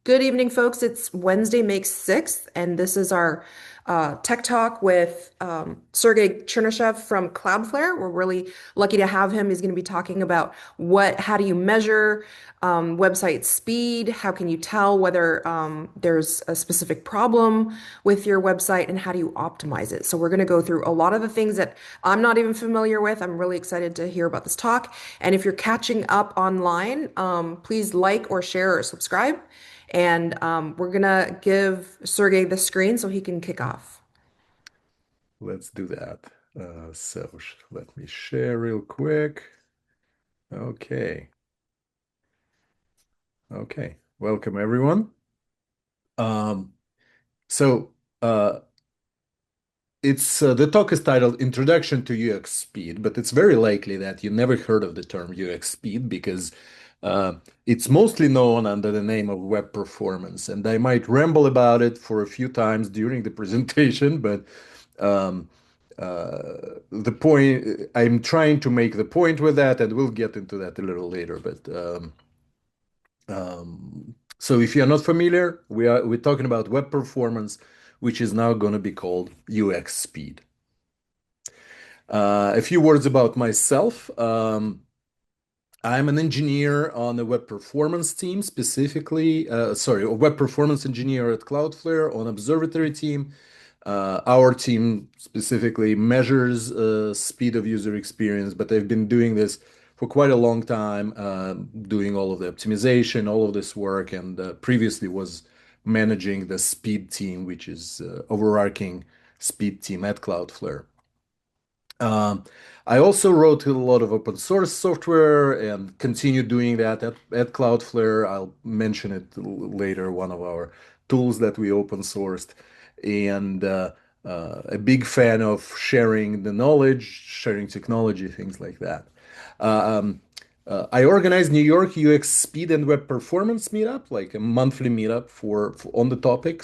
Good evening, folks. It's Wednesday, May 6th, and this is our Tech Talk with Sergey Chernyshev from Cloudflare. We're really lucky to have him. He's going to be talking about how do you measure website speed? How can you tell whether there's a specific problem with your website, and how do you optimize it? So we're going to go through a lot of the things that I'm not even familiar with. I'm really excited to hear about this talk. And if you're catching up online, please like or share or subscribe. And we're gonna give Sergey the screen so he can kick off. Let's do that. Let me share real quick. Okay. Okay. Welcome, everyone. Um, so uh, it's the talk is titled Introduction to UX Speed, but it's very likely that you never heard of the term UX speed because uh, it's mostly known under the name of web performance. And I might ramble about it for a few times during the presentation, but um, the point I'm trying to make the point with that, and we'll get into that a little later. So if you're not familiar, we're talking about web performance, which is now going to be called UX speed. A few words about myself. I'm an engineer on the web performance team, a web performance engineer at Cloudflare on observatory team. Our team specifically measures speed of user experience, but they've been doing this for quite a long time, doing all of the optimization, all of this work, and previously was managing the speed team, which is overarching speed team at Cloudflare. Um, I also wrote a lot of open source software and continue doing that at Cloudflare. I'll mention it later, one of our tools that we open sourced. And a big fan of sharing the knowledge, sharing technology, things like that. Um, I organize New York UX Speed and Web Performance meetup, like a monthly meetup for on the topic.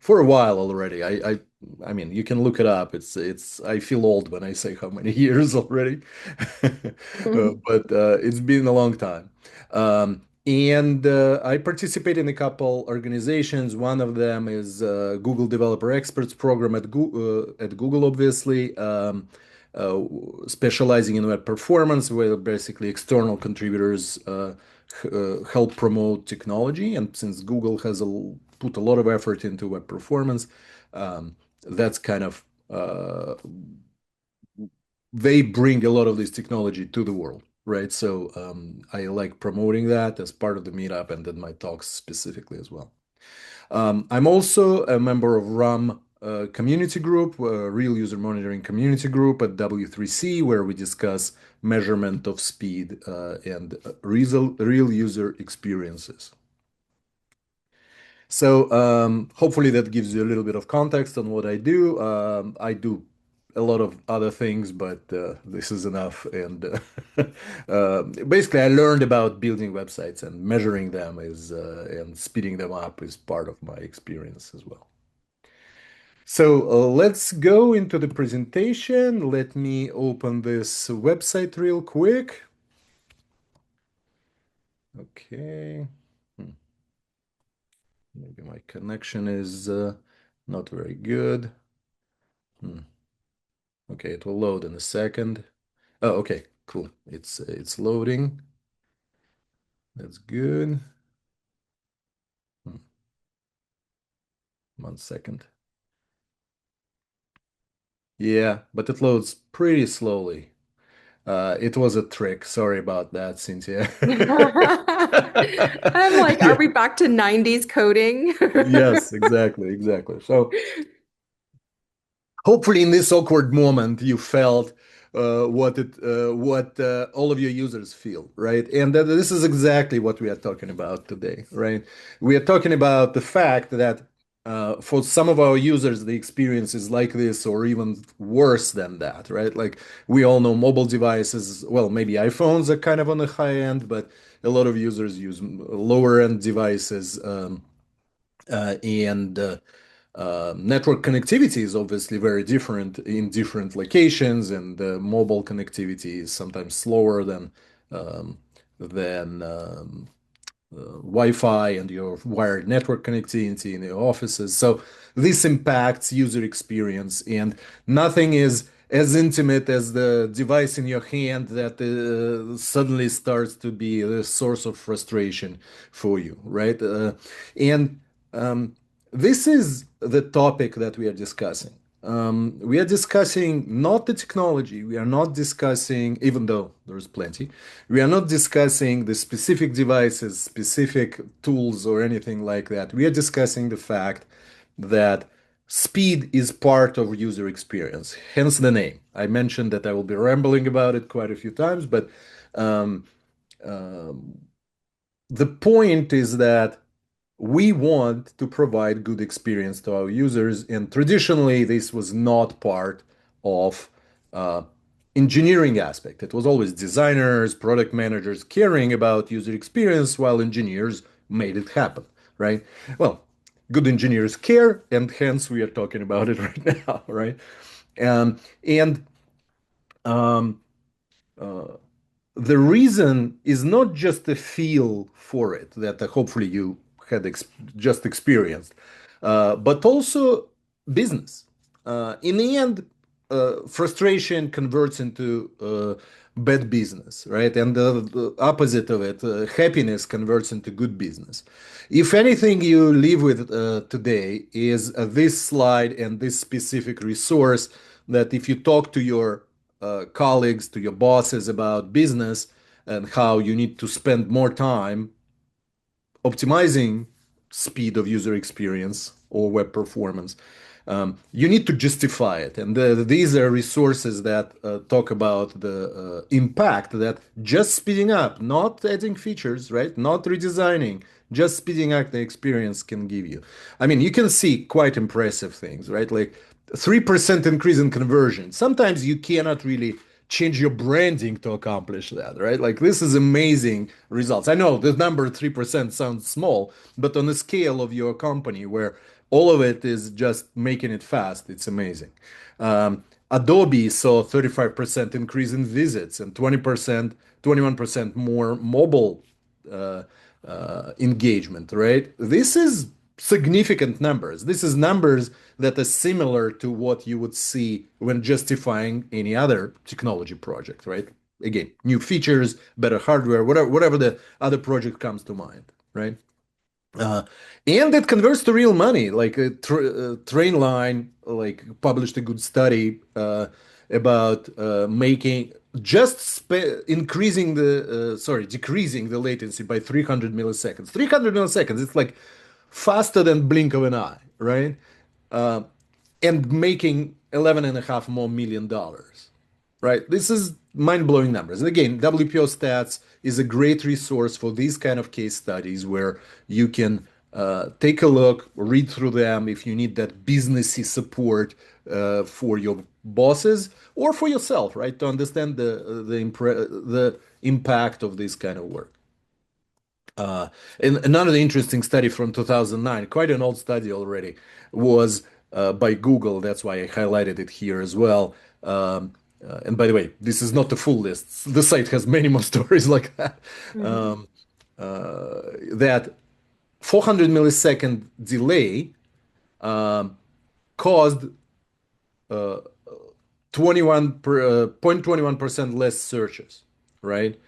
For a while already. I mean, you can look it up. I feel old when I say how many years already. But it's been a long time. And I participate in a couple organizations. One of them is Google Developer Experts Program at Google, obviously, uh, specializing in web performance, where basically external contributors help promote technology. And since Google has put a lot of effort into web performance, that's kind of they bring a lot of this technology to the world, right? I like promoting that as part of the meetup and then my talks specifically as well. I'm also a member of RUM community group, Real User Monitoring Community Group at W3C, where we discuss measurement of speed and real user experiences. Hopefully that gives you a little bit of context on what I do. I do a lot of other things, but this is enough. And basically, I learned about building websites and measuring them and speeding them up is part of my experience as well. Let's go into the presentation. Let me open this website real quick. Okay. Hmm. Maybe my connection is not very good. Hmm. Okay, it will load in a second. Oh, okay, cool. It's loading. That's good. Hmm. 1 second. Yeah, but it loads pretty slowly. It was a trick. Sorry about that, Cynthia. I'm like, are Yeah. we back to 90s coding? Yes, exactly, exactly. So hopefully, in this awkward moment, you felt what all of your users feel, right? And this is exactly what we are talking about today, right? We are talking about the fact that for some of our users, the experience is like this or even worse than that, right? Like we all know mobile devices, well, maybe iPhones are kind of on the high end, but a lot of users use lower end devices. And Network connectivity is obviously very different in different locations, and mobile connectivity is sometimes slower than um, Wi-Fi and your wired network connectivity in your offices. So this impacts user experience, and nothing is as intimate as the device in your hand that suddenly starts to be a source of frustration for you, right? And um, this is the topic that we are discussing. We are discussing not the technology. We are not discussing, even though there's plenty, we are not discussing the specific devices, specific tools, or anything like that. We are discussing the fact that speed is part of user experience, hence the name. I mentioned that I will be rambling about it quite a few times, but um, um, the point is that we want to provide good experience to our users, and traditionally this was not part of uh, engineering aspect. It was always designers, product managers caring about user experience, while engineers made it happen, right? Well, good engineers care, and hence we are talking about it right now, right? And um, uh, the reason is not just a feel for it that hopefully you had just experienced, but also business. In the end, frustration converts into bad business, right? And the opposite of it, happiness converts into good business. If anything you live with today is this slide and this specific resource that if you talk to your colleagues, to your bosses about business and how you need to spend more time optimizing speed of user experience or web performance. You need to justify it. And these are resources that talk about the impact that just speeding up, not adding features, right? Not redesigning, just speeding up the experience can give you. I mean, you can see quite impressive things, right? Like 3% increase in conversion. Sometimes you cannot really change your branding to accomplish that, right? Like this is amazing results. I know the number 3% sounds small, but on the scale of your company where all of it is just making it fast, it's amazing. Adobe saw 35% increase in visits and 20%, 21% more mobile uh, engagement, right? This is significant numbers. This is numbers that are similar to what you would see when justifying any other technology project, right? Again, new features, better hardware, whatever the other project comes to mind, right? Uh, and it converts to real money. Like a train line, like published a good study about making just increasing the decreasing the latency by 300 milliseconds. 300 milliseconds. It's like faster than blink of an eye, right? Uh, and making 11.5 more million dollars, right? This is mind-blowing numbers. And again, WPO Stats is a great resource for these kind of case studies where you can take a look, read through them if you need that businessy support for your bosses or for yourself, right? To understand the impact of this kind of work. Uh, and another interesting study from 2009, quite an old study already, was by Google. That's why I highlighted it here as well. And by the way, this is not the full list. The site has many more stories like that. Mhm. Um, that 400 millisecond delay caused uh, 0.21% less searches, right?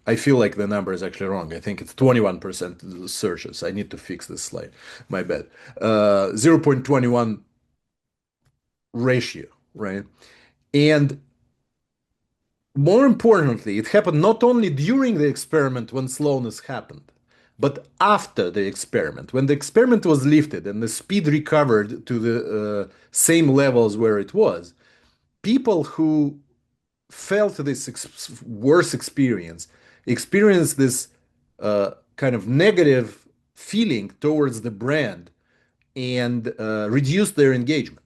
I feel like the number is actually wrong. I think it's 21% searches. I need to fix this slide. My bad. 0.21 ratio, right? And more importantly, it happened not only during the experiment when slowness happened, but after the experiment. When the experiment was lifted and the speed recovered to the same levels where it was, people who felt this worse experience, experienced this kind of negative feeling towards the brand and reduced their engagement,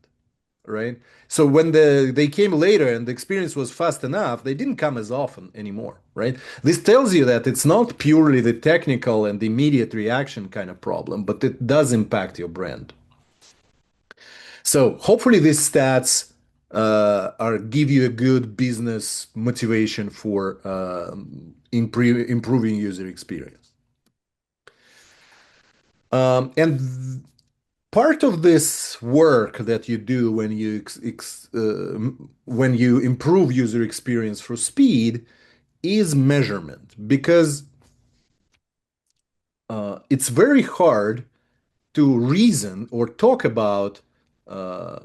right? So when they came later and the experience was fast enough, they didn't come as often anymore, right? This tells you that it's not purely the technical and immediate reaction kind of problem, but it does impact your brand. So hopefully these stats are give you a good business motivation for improving user experience. And part of this work that you do when you when you improve user experience for speed is measurement, because it's very hard to reason or talk about uh,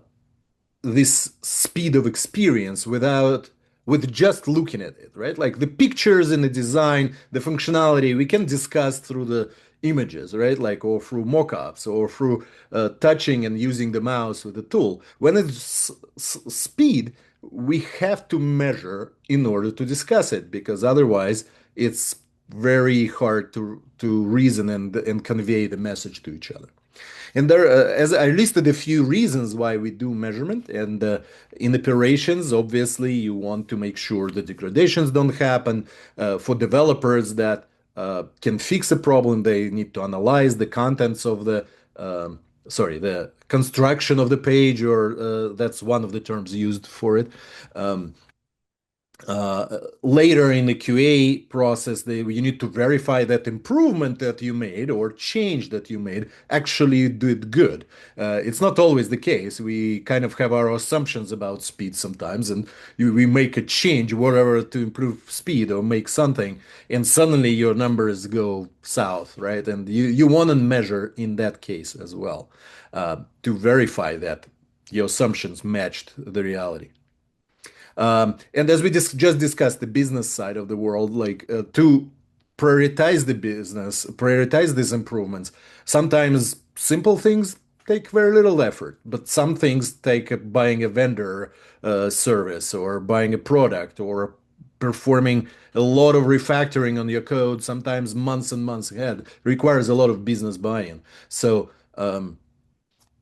this speed of experience with just looking at it, right? Like the pictures and the design, the functionality, we can discuss through the images, right? Like, or through mock-ups, or through touching and using the mouse with the tool. When it's speed, we have to measure in order to discuss it, because otherwise it's very hard to reason and convey the message to each other. And there, as I listed a few reasons why we do measurement, and in operations, obviously, you want to make sure the degradations don't happen. For developers that can fix a problem, they need to analyze the contents of the construction of the page, or that's one of the terms used for it. Um, Later in the QA process, you need to verify that improvement that you made or change that you made actually did good. It's not always the case. We kind of have our assumptions about speed sometimes, and we make a change, whatever, to improve speed or make something, and suddenly your numbers go south, right? And you want to measure in that case as well, to verify that your assumptions matched the reality. And as we just discussed, the business side of the world, like to prioritize the business, prioritize these improvements. Sometimes simple things take very little effort, but some things take buying a vendor service, or buying a product, or performing a lot of refactoring on your code, sometimes months and months ahead, requires a lot of business buy-in. So,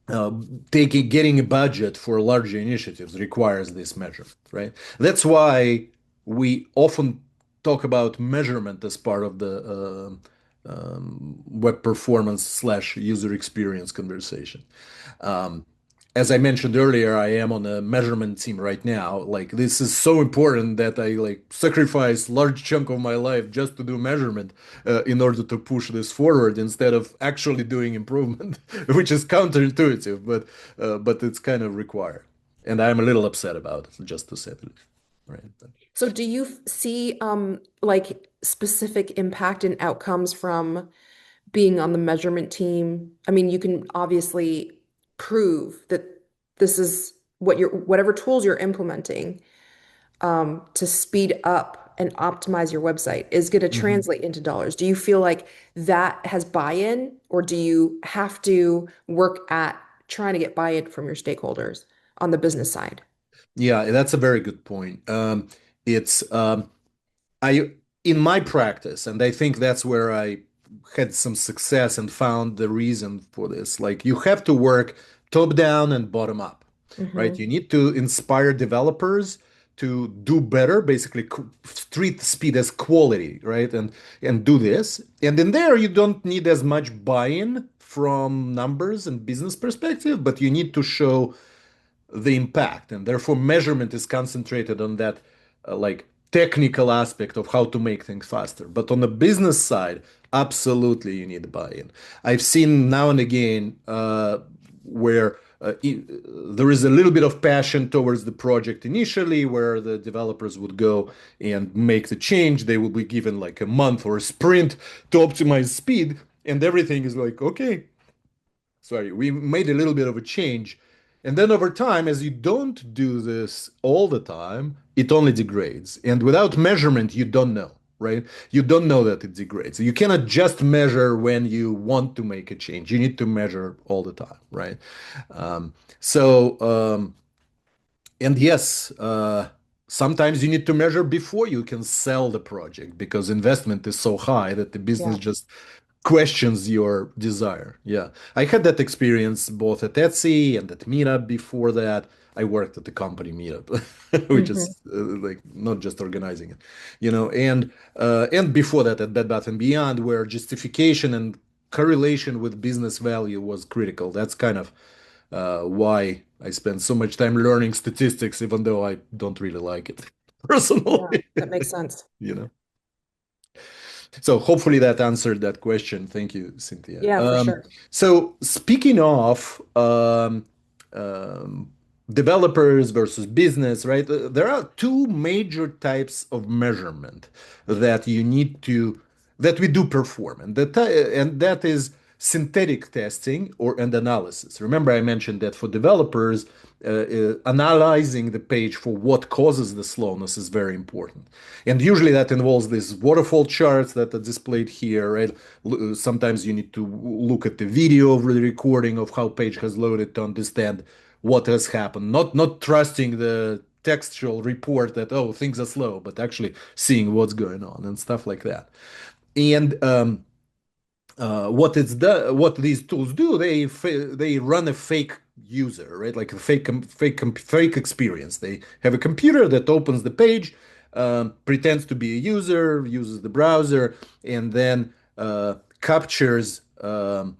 uh, getting a budget for larger initiatives requires this measurement, right? That's why we often talk about measurement as part of the web performance slash user experience conversation. Um, as I mentioned earlier, I am on a measurement team right now. Like, this is so important that I like sacrifice large chunk of my life just to do measurement in order to push this forward instead of actually doing improvement, which is counterintuitive, but it's kind of required. And I'm a little upset about it, just to say the least. Right. So do you see like specific impact and outcomes from being on the measurement team? I mean, you can obviously prove that this is what you're, whatever tools you're implementing to speed up and optimize your website is going to Mhm. translate into dollars. Do you feel like that has buy-in, or do you have to work at trying to get buy-in from your stakeholders on the business side? Yeah, that's a very good point. It's I in my practice, and I think that's where I had some success and found the reason for this. Like, you have to work top down and bottom up, right? Hmm. You need to inspire developers to do better, basically treat speed as quality, right? And do this. And in there, you don't need as much buy-in from numbers and business perspective, but you need to show the impact, and therefore measurement is concentrated on that like technical aspect of how to make things faster. But on the business side, absolutely you need buy-in. I've seen now and again where there is a little bit of passion towards the project initially, where the developers would go and make the change. They will be given like a month or a sprint to optimize speed, and everything is like, okay, sorry, we made a little bit of a change. And then over time, as you don't do this all the time, it only degrades. And without measurement, you don't know, right? You don't know that it degrades. You cannot just measure when you want to make a change. You need to measure all the time, right? Um, so, and yes, sometimes you need to measure before you can sell the project, because investment is so high that the business Yeah. just questions your desire. Yeah. I had that experience both at Etsy and at Meetup before that. I worked at the company Meetup, which Hmm. is like not just organizing it, and before that at Bed Bath and Beyond, where justification and correlation with business value was critical. That's kind of why I spend so much time learning statistics, even though I don't really like it Yeah, personally, that makes sense. you know. So hopefully that answered that question. Thank you, Cynthia. Yeah, for sure. So speaking of um, developers versus business, right? There are two major types of measurement that you need to that we do perform, and that is synthetic testing or and analysis. Remember, I mentioned that for developers, analyzing the page for what causes the slowness is very important. And usually that involves these waterfall charts that are displayed here, right? Sometimes you need to look at the video of the recording of how page has loaded to understand what has happened. Not trusting the textual report that, oh, things are slow, but actually seeing what's going on and stuff like that. And what these tools do, they run a fake user, right? Like a fake experience. They have a computer that opens the page, pretends to be a user, uses the browser, and then captures a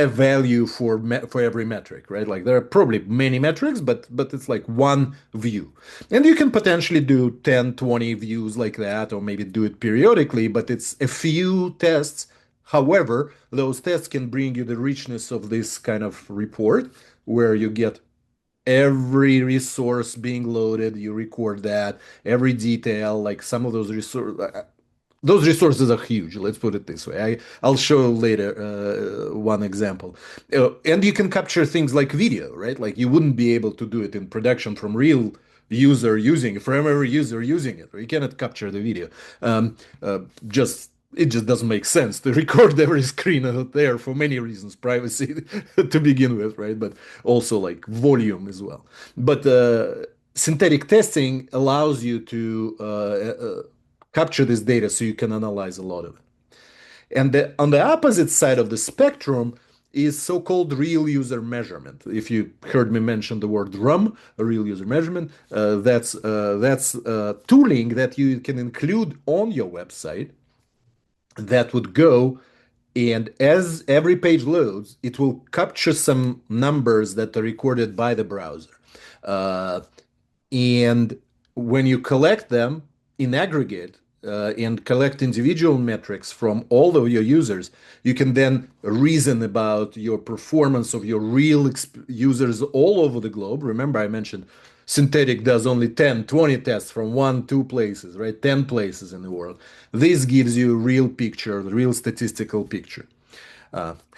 value for every metric, right? Like there are probably many metrics, but it's like one view. And you can potentially do 10, 20 views like that, or maybe do it periodically, but it's a few tests. However, those tests can bring you the richness of this kind of report where you get every resource being loaded, you record that, every detail, like some of those resources are huge. Let's put it this way. I'll show later one example. And you can capture things like video, right? Like you wouldn't be able to do it in production from real user using it, from every user using it. Or you cannot capture the video. Just it just doesn't make sense to record every screen out there for many reasons, privacy to begin with, right? But also like volume as well. But synthetic testing allows you to capture this data so you can analyze a lot of it. And on the opposite side of the spectrum is so-called real user measurement. If you heard me mention the word RUM, a real user measurement, that's tooling that you can include on your website that would go and as every page loads, it will capture some numbers that are recorded by the browser. Uh, and when you collect them in aggregate and collect individual metrics from all of your users, you can then reason about your performance of your real users all over the globe. Remember, I mentioned synthetic does only 10, 20 tests from one, two places, right? 10 places in the world. This gives you a real picture, the real statistical picture.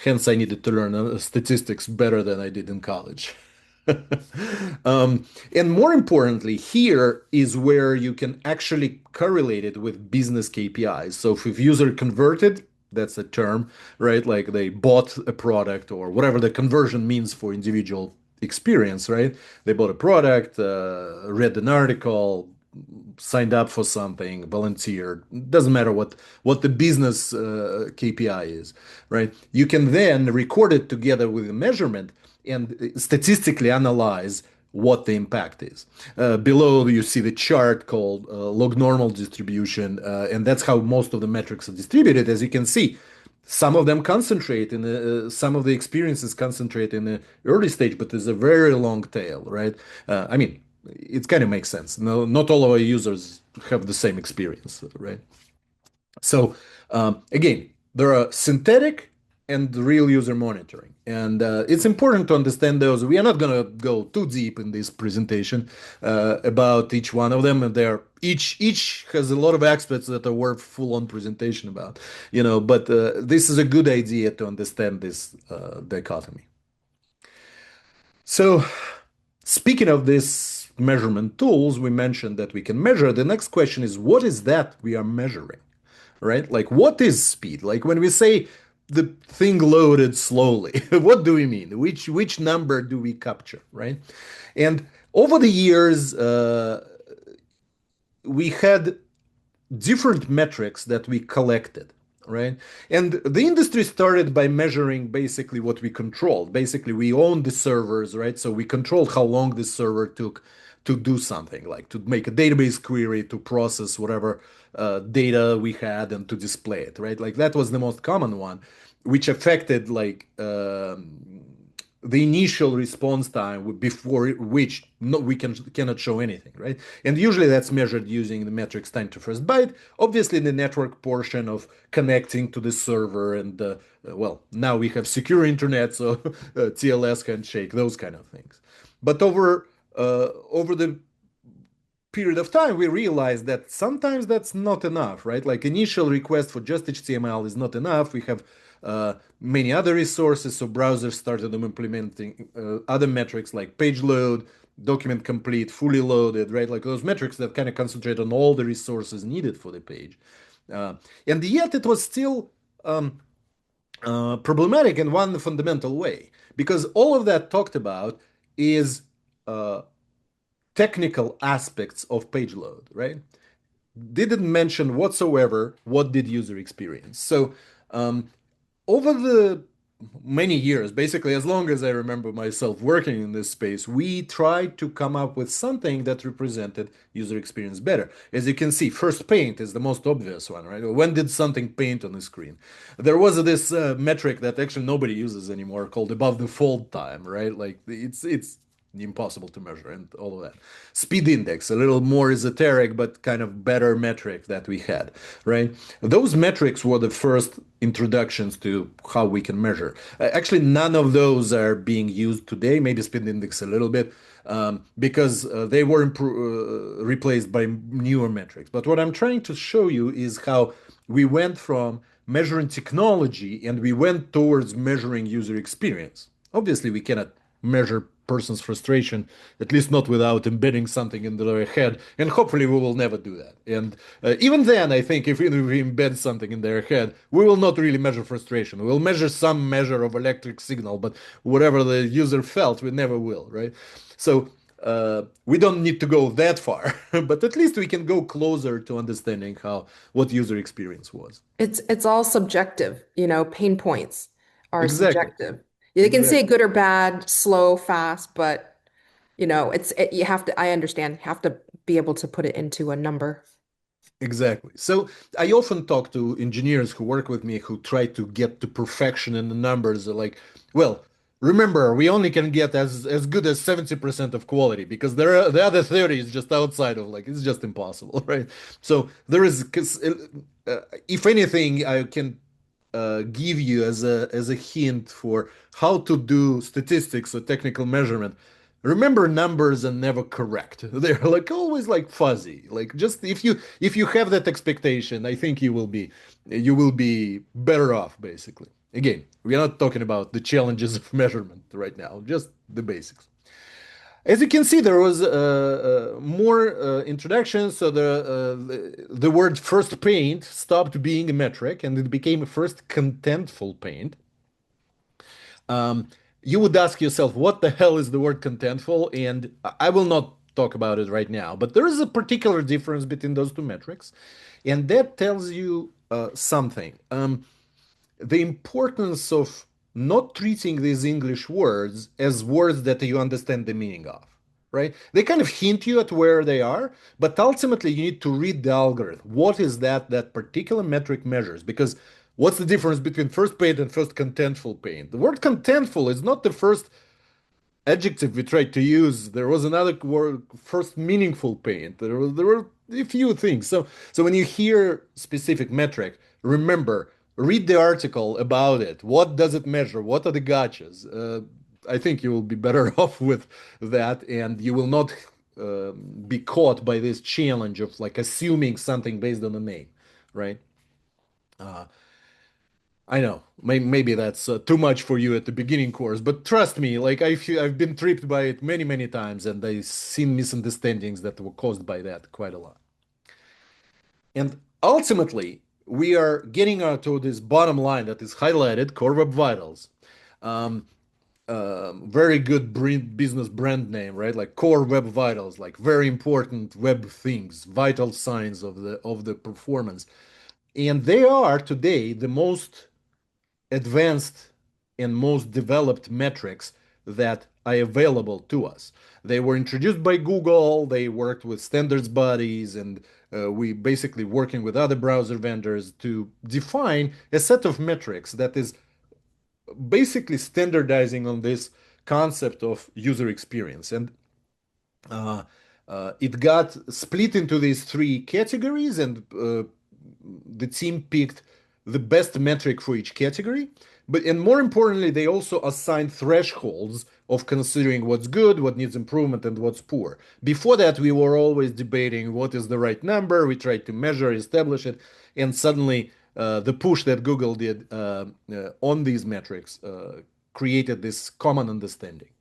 Hence, I needed to learn statistics better than I did in college. And more importantly, here is where you can actually correlate it with business KPIs. So if user converted, that's a term, right? Like they bought a product or whatever the conversion means for individual experience, right? They bought a product, read an article, signed up for something, volunteered. Doesn't matter what the business KPI is, right? You can then record it together with a measurement and statistically analyze what the impact is. Below, you see the chart called log normal distribution, and that's how most of the metrics are distributed. As you can see, some of them concentrate in some of the experiences concentrate in the early stage, but there's a very long tail, right? I mean, it kind of makes sense. No, not all of our users have the same experience, right? So again, there are synthetic and real user monitoring. And it's important to understand those. We are not going to go too deep in this presentation about each one of them. And they're each has a lot of aspects that are worth full-on presentation about, but this is a good idea to understand this dichotomy. So speaking of this measurement tools, we mentioned that we can measure. The next question is, what is that we are measuring? Right? Like, what is speed? Like when we say the thing loaded slowly, what do we mean? Which number do we capture? Right? And over the years, we had different metrics that we collected, right? And the industry started by measuring basically what we controlled. Basically, we owned the servers, right? So we controlled how long the server took to do something, like to make a database query, to process whatever data we had, and to display it, right? Like that was the most common one, which affected like the initial response time before which we cannot show anything, right? And usually that's measured using the metrics time to first byte. Obviously, the network portion of connecting to the server and well, now we have secure internet, so TLS handshake, those kind of things. But over the period of time, we realized that sometimes that's not enough, right? Like initial request for just HTML is not enough. We have many other resources, so browsers started implementing other metrics like page load, document complete, fully loaded, right? Like those metrics that kind of concentrate on all the resources needed for the page. Uh, and yet it was still problematic in one fundamental way, because all of that talked about is uh, technical aspects of page load, right? Didn't mention whatsoever what did user experience. So um, over the many years, basically as long as I remember myself working in this space, we tried to come up with something that represented user experience better. As you can see, first paint is the most obvious one, right? When did something paint on the screen? There was this metric that actually nobody uses anymore called above the fold time, right? Like it's impossible to measure and all of that. Speed index, a little more esoteric, but kind of better metric that we had, right? Those metrics were the first introductions to how we can measure. Actually, none of those are being used today, maybe speed index a little bit, because they were replaced by newer metrics. But what I'm trying to show you is how we went from measuring technology and we went towards measuring user experience. Obviously, we cannot measure person's frustration, at least not without embedding something in their head. And hopefully, we will never do that. And even then, I think if we embed something in their head, we will not really measure frustration. We'll measure some measure of electric signal, but whatever the user felt, we never will, right? So we don't need to go that far, but at least we can go closer to understanding how what user experience was. It's all subjective, pain points are Exactly. subjective. They can say Exactly. good or bad, slow, fast, but you have to, I understand, have to be able to put it into a number. Exactly. So I often talk to engineers who work with me who try to get to perfection in the numbers. They're like, well, remember, we only can get as good as 70% of quality because the other 30 is just outside of like it's just impossible, right? So there is, 'cause, if anything, I can give you as a hint for how to do statistics or technical measurement. Remember, numbers are never correct. They're like always like fuzzy. Like just if you have that expectation, I think you will be better off basically. Again, we are not talking about the challenges of measurement right now, just the basics. As you can see, there was more introductions. So the word first paint stopped being a metric and it became a first contentful paint. Um, you would ask yourself, what the hell is the word contentful? And I will not talk about it right now, but there is a particular difference between those two metrics, and that tells you something. The importance of not treating these English words as words that you understand the meaning of, right? They kind of hint you at where they are, but ultimately you need to read the algorithm. What is that particular metric measures? Because what's the difference between first paint and first contentful paint? The word contentful is not the first adjective we tried to use. There was another word, first meaningful paint. There were a few things. So when you hear specific metric, remember, read the article about it. What does it measure? What are the gotchas? I think you will be better off with that, and you will not be caught by this challenge of like assuming something based on a name, right? Uh, I know, maybe that's too much for you at the beginning course, but trust me, like I've been tripped by it many, many times, and I've seen misunderstandings that were caused by that quite a lot. And ultimately, we are getting to this bottom line that is highlighted, Core Web Vitals. Um, Very good business brand name, right? Like Core Web Vitals, like very important web things, vital signs of the performance. And they are today the most advanced and most developed metrics that are available to us. They were introduced by Google, they worked with standards bodies, and we basically working with other browser vendors to define a set of metrics that is basically standardizing on this concept of user experience. And it got split into these three categories, and the team picked the best metric for each category. But and more importantly, they also assigned thresholds of considering what's good, what needs improvement, and what's poor. Before that, we were always debating what is the right number. We tried to measure, establish it, and suddenly the push that Google did on these metrics created this common understanding.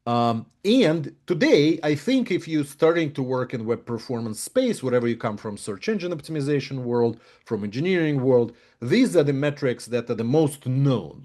And today, I think if you're starting to work in web performance space, wherever you come from, search engine optimization world, from engineering world, these are the metrics that are the most known.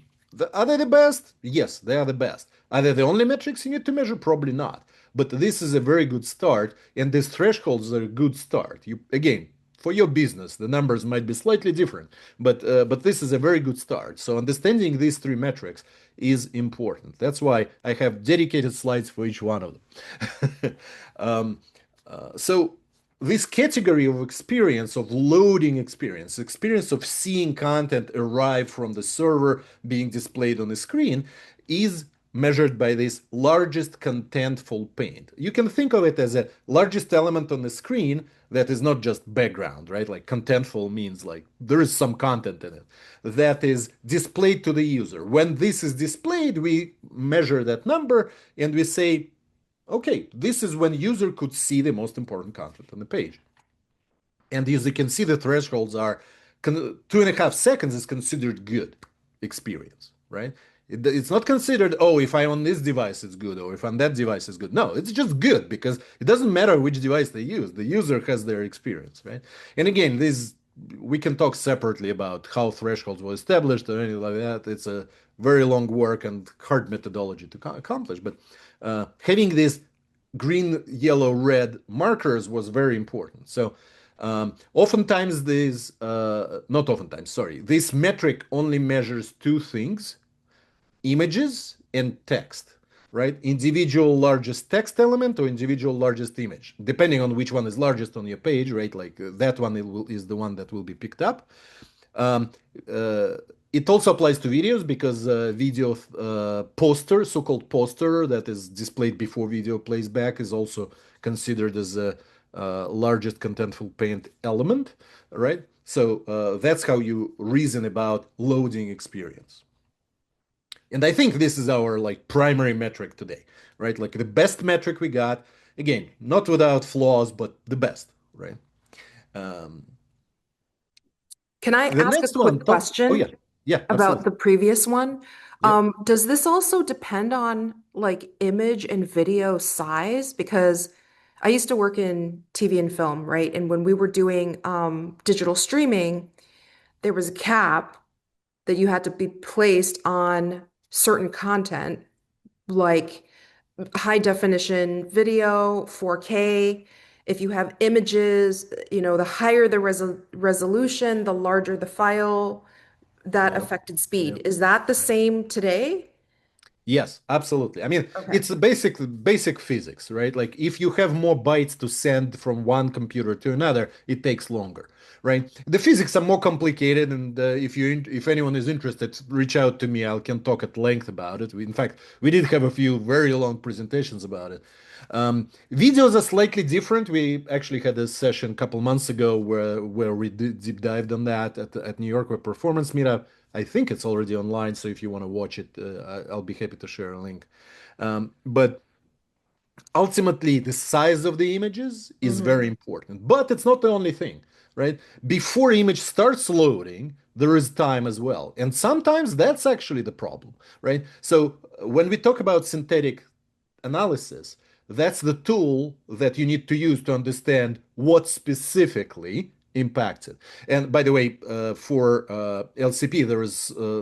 Are they the best? Yes, they are the best. Are they the only metrics you need to measure? Probably not. But this is a very good start, and these thresholds are a good start. You again, for your business, the numbers might be slightly different, but this is a very good start. So understanding these three metrics is important. That's why I have dedicated slides for each one of them. um, so this category of experience, of loading experience, experience of seeing content arrive from the server being displayed on the screen, is measured by this largest contentful paint. You can think of it as a largest element on the screen that is not just background, right? Like contentful means like there is some content in it that is displayed to the user. When this is displayed, we measure that number and we say, okay, this is when user could see the most important content on the page. And as you can see, the thresholds are 2.5 seconds is considered good experience, right? It's not considered, oh, if I on this device it's good, or if on that device it's good. No, it's just good because it doesn't matter which device they use. The user has their experience, right? And again, this we can talk separately about how thresholds were established or anything like that. It's a very long work and hard methodology to accomplish. But having this green, yellow, red markers was very important. So oftentimes not oftentimes, sorry, this metric only measures two things: images and text, right? Individual largest text element or individual largest image, depending on which one is largest on your page, right? Like that one is the one that will be picked up. Um, uh, it also applies to videos because video poster, so-called poster that is displayed before video plays back, is also considered as a largest contentful paint element, right? So that's how you reason about loading experience. And I think this is our like primary metric today, right? Like the best metric we got, again, not without flaws, but the best, right? Um, Can I the ask a next one, quick talk. Oh yeah, question yeah, about absolutely. the previous one? Yep. Does this also depend on like image and video size? Because I used to work in TV and film, right? And when we were doing digital streaming, there was a cap that you had to be placed on certain content, like high definition video, 4K. If you have images, the higher the resolution, the larger the file, that Yep. affected Yep. speed. Is that the same today? Yes, absolutely. I mean, Okay. it's the basic physics, right? Like if you have more bytes to send from one computer to another, it takes longer, right? The physics are more complicated, and if anyone is interested, reach out to me. I can talk at length about it. In fact, we did have a few very long presentations about it. Videos are slightly different. We actually had a session a couple months ago where we did deep dived on that at New York Web Performance Meetup. I think it's already online, so if you want to watch it, I'll be happy to share a link. But ultimately, the size of the images is very Hmm. important, but it's not the only thing, right? Before image starts loading, there is time as well. And sometimes that's actually the problem, right? So when we talk about synthetic analysis, that's the tool that you need to use to understand what specifically impacts it. And by the way, for LCP,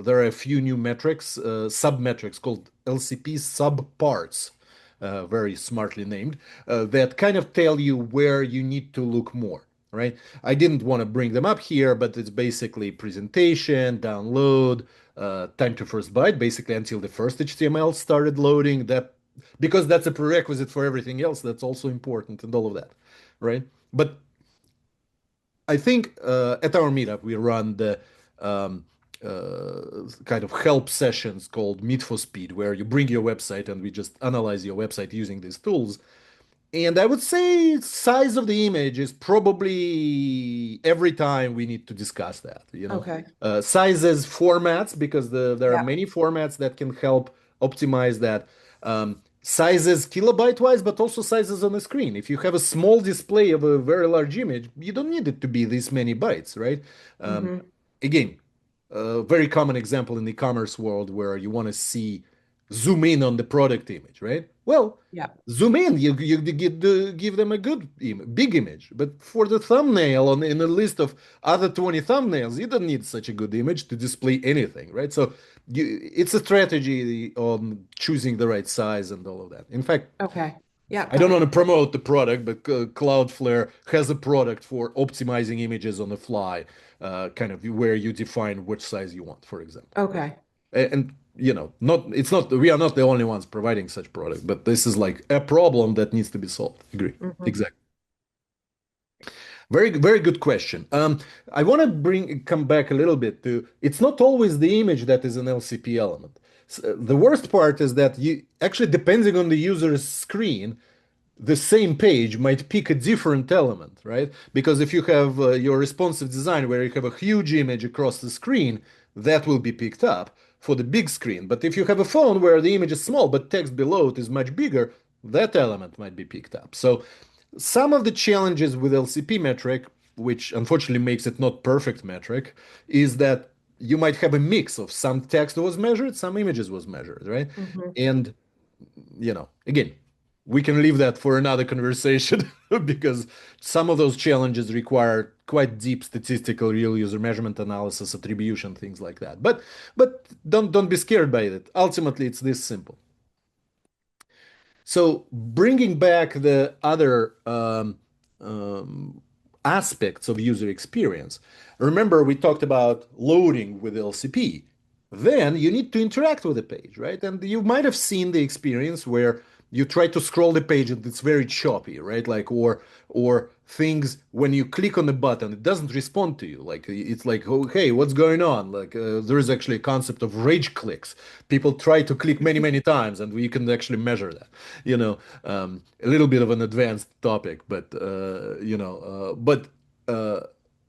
there are a few new metrics, sub-metrics called LCP subparts, very smartly named, that kind of tell you where you need to look more. Right? I didn't want to bring them up here, but it's basically presentation, download, time to first byte, basically until the first HTML started loading. That because that's a prerequisite for everything else that's also important and all of that, right? But I think at our meetup we run the um, kind of help sessions called Meet for Speed, where you bring your website and we just analyze your website using these tools. And I would say size of the image is probably every time we need to discuss that, Okay. Sizes, formats, because there are Yeah. many formats that can help optimize that. Sizes kilobyte wise, but also sizes on the screen. If you have a small display of a very large image, you don't need it to be this many bytes, right? Um, Hmm. Again, a very common example in the e-commerce world where you want to see zoom in on the product image, right? Well, Yeah. zoom in, you give them a big image. But for the thumbnail in a list of other 20 thumbnails, you don't need such a good image to display anything, right? So it's a strategy on choosing the right size and all of that. In fact, Okay. Yeah, I got don't want it. to promote the product, but Cloudflare has a product for optimizing images on the fly, kind of where you define which size you want, for example. Okay. And not it's not we are not the only ones providing such product, but this is like a problem that needs to be solved. Agree. Hmm. Exactly. Very, very good question. I want to come back a little bit to it's not always the image that is an LCP element. The worst part is that you actually, depending on the user's screen, the same page might pick a different element, right? Because if you have your responsive design where you have a huge image across the screen, that will be picked up for the big screen. But if you have a phone where the image is small but text below it is much bigger, that element might be picked up. So some of the challenges with LCP metric, which unfortunately makes it not perfect metric, is that you might have a mix of some text was measured, some images was measured, right? Hmm. And again, we can leave that for another conversation because some of those challenges require quite deep statistical real user measurement analysis, attribution, things like that. But don't be scared by it. Ultimately, it's this simple. So bringing back the other um, aspects of user experience. Remember, we talked about loading with LCP. Then you need to interact with the page, right? And you might have seen the experience where you try to scroll the page and it's very choppy, right? Like or things when you click on the button, it doesn't respond to you. Like it's like, oh, hey, what's going on? Like there is actually a concept of rage clicks. People try to click many, many times, and we can actually measure that. A little bit of an advanced topic, but uh,